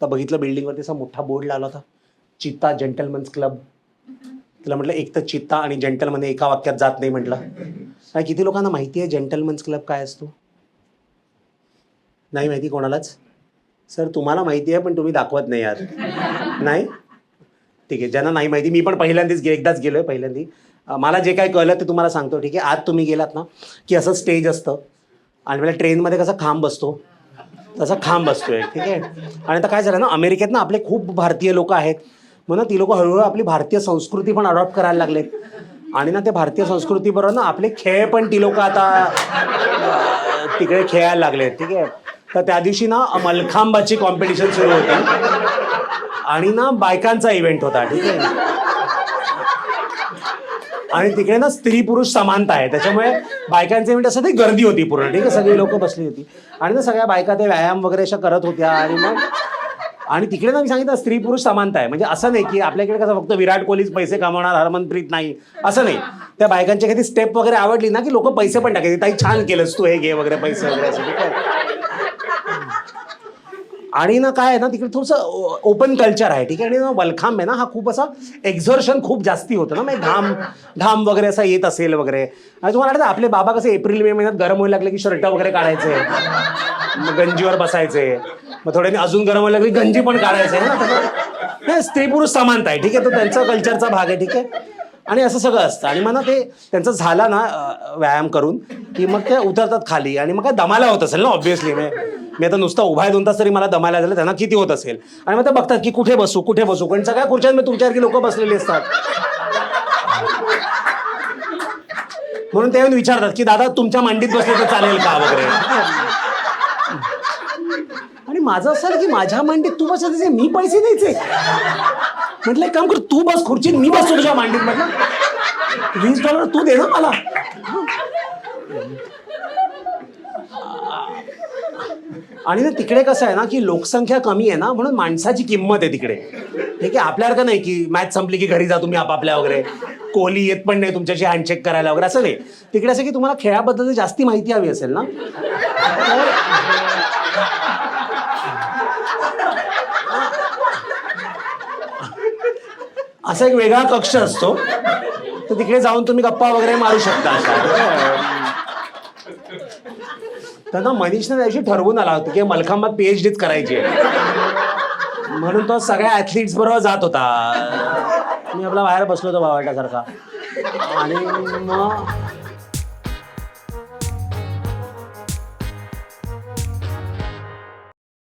तर बघितलं बिल्डिंगवरती असा मोठा बोर्ड लावला होता, चित्ता जेंटलमन्स क्लब. तिला म्हटलं एक तर चित्ता आणि जेंटलमन एका वाक्यात जात नाही म्हटलं. काय किती लोकांना माहिती आहे जेंटलमन्स क्लब काय असतो? नाही माहिती कोणालाच? सर तुम्हाला माहिती आहे पण तुम्ही दाखवत नाही यार. नाही ठीक आहे, ज्यांना नाही माहिती, मी पण पहिल्यांदाच एकदाच गेलोय पहिल्यांदा. मला जे काय कळलं ते तुम्हाला सांगतो. ठीक आहे, आज तुम्ही गेलात ना की असं स्टेज असतं आणि मला ट्रेनमध्ये कसा खांब बसतो तसा खांब बसतोय. ठीक आहे, आणि आता काय झालं ना, अमेरिकेत ना आपले खूप भारतीय लोक आहेत, मग ना ती लोक हळूहळू आपली भारतीय संस्कृती पण अडॉप्ट करायला लागलेत. आणि ना ते भारतीय संस्कृतीबरोबर ना आपले खेळ पण ती लोक आता तिकडे खेळायला लागलेत. ठीक आहे, तर त्या दिवशी ना मलखांबाची कॉम्पिटिशन सुरू होती आणि ना बायकांचा इव्हेंट होता. ठीक आहे, आणि तिकडे ना स्त्री पुरुष समानता आहे, त्याच्यामुळे बायकांचे इव्हेंट असं ते गर्दी होती पूर्ण. ठीक आहे, सगळी लोक बसली होती आणि ना सगळ्या बायका ते व्यायाम वगैरे अशा करत होत्या. आणि मग आणि तिकडे ना मी सांगितलं स्त्री पुरुष समानता आहे, म्हणजे असं नाही की आपल्याकडे कसं फक्त विराट कोहलीच पैसे कमावणार, हरमनप्रीत नाही, असं नाही. त्या बायकांची एखादी स्टेप वगैरे आवडली ना की लोक पैसे पण टाकायचे, ताई छान केलंस तू, हे घे वगैरे पैसे वगैरे असं. ठीक आहे, आणि ना काय आहे ना तिकडे थोडंसं ओपन कल्चर आहे. ठीक आहे, आणि वलखांब आहे ना हा खूप असा एक्झर्शन खूप जास्ती होतं ना, म्हणजे घाम घाम वगैरे असा येत असेल वगैरे. आणि तुम्हाला वाटतं आपले बाबा कसे एप्रिल मे महिन्यात गरम व्हायला लागले की शर्ट वगैरे काढायचे, मग गंजीवर बसायचे, मग थोड्याने अजून गरम व्हायला लागले की गंजी पण काढायचे ना. स्त्री पुरुष समानता आहे. ठीक आहे, तो त्यांचा कल्चरचा भाग आहे. ठीक आहे, आणि असं सगळं असतं. आणि मग ना ते त्यांचं झालं ना व्यायाम करून की मग ते उतरतात खाली, आणि मग काय दमायला होत असेल ना ऑब्व्हियसली. मी आता नुसता उभा आहे 2 तास तरी मला दमायला झालं, त्यांना किती होत असेल. आणि मग ते बघतात की कुठे बसू कुठे बसू, कारण सगळ्या खुर्च्यांमध्ये तुमच्यासारखी लोक बसलेली असतात. म्हणून ते येऊन विचारतात की दादा तुमच्या मांडीत बसले तर चालेल का वगैरे. आणि माझं असं आहे की माझ्या मांडीत तू बसायचे, मी पैसे द्यायचे. म्हटलं एक काम कर, तू बस खुर्चीत, मी बसतो तुझ्या मांडीत. म्हटलं $20 तू दे ना मला. आणि ना तिकडे कसं आहे ना की लोकसंख्या कमी आहे ना, म्हणून माणसाची किंमत आहे तिकडे. ठीक आहे, आपल्यासारखं नाही की मॅच संपली की घरी जा तुम्ही आपापल्या वगैरे, कोहली येत पण नाही तुमच्याशी हँडशेक करायला वगैरे, असं नाही. तिकडे असं की तुम्हाला खेळाबद्दल जास्ती माहिती हवी असेल ना, असा एक वेगळा कक्ष असतो, तर तिकडे जाऊन तुम्ही गप्पा वगैरे मारू शकता अशा. त्यांना मनीषने त्याशी ठरवून आला होता की मलखांबात PhDच करायची आहे, म्हणून तो सगळ्या ॲथलीट्स बरोबर जात होता. मी आपला बाहेर बसलो होतो बावटासारखा. आणि मग